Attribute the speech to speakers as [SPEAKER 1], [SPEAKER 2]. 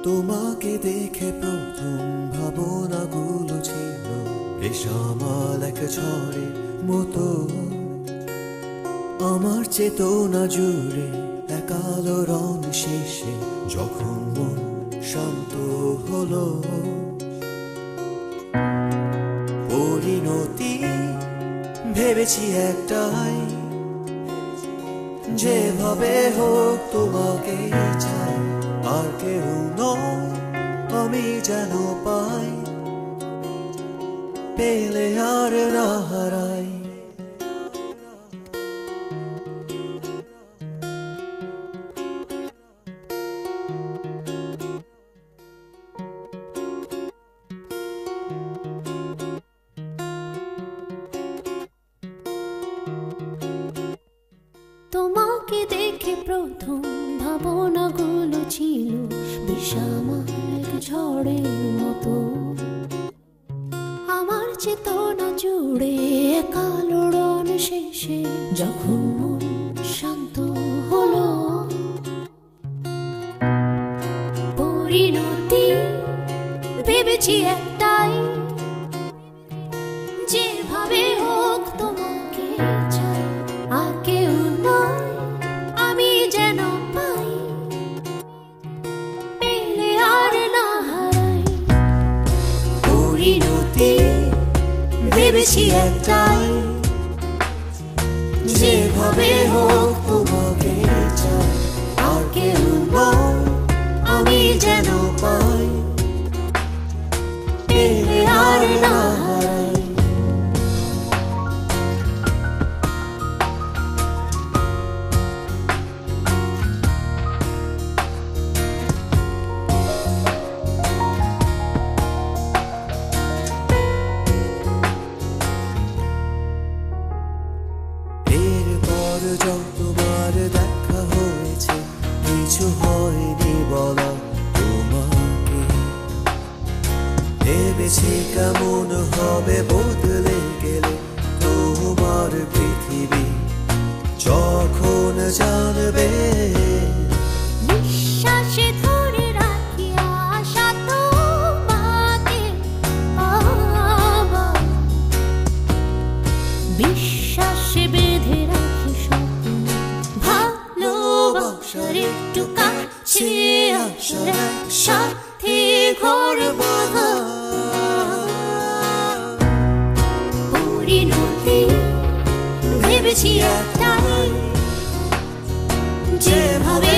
[SPEAKER 1] তোমাকে দেখে প্রথম ভাবনাগুলো ছিল বেসামাল এক ঝড়ের মতো। আমার চেতনা জুড়ে এক আলোড়ন শেষে যখন মন শান্ত হলো। পরিণতি ভেবেছি একটাই, যেভাবে হোক তোমাকে চাই। আর কেউ নয় আমি যেন পাই, পেলে আর না হারাই।
[SPEAKER 2] তোমাকে দেখে প্রথম ভাবনাগুলো ছিল বিষামাল এক ঝড়ের মতো। আমার চেতনা জুড়ে এক আলোড়ন শেষে যখন মন শান্ত হলো। পরিণতি ভেবেছি একটাই, যেভাবে হোক তোমাকে চাই। আর কেউ নয় আমি যেন পাই, পেলে আর না হারাই।
[SPEAKER 1] পরিণতি ভেবেছি একটাই, যেভাবে হোক তোমাকে চাই। আর কেউ নয় আমি যেন পাই, পেলে আর না হারাই। যতবার দেখা হয়েছে কিছু হয়নি বলা তোমাকে। ভেবেছি কেমন হবে বদলে গেলে তোমার পৃথিবী, যখন জানবে।
[SPEAKER 2] নিঃশ্বাসে ধরে রাখি আশা তোমাকে পাবার, বিশ্বাসে বেঁধে রাখি স্বপ্ন ভালোবাসার একটু কাছে আসার সাথে ঘর বাঁধা। পরিণতি ভেবেছি একটাই, যেভাবে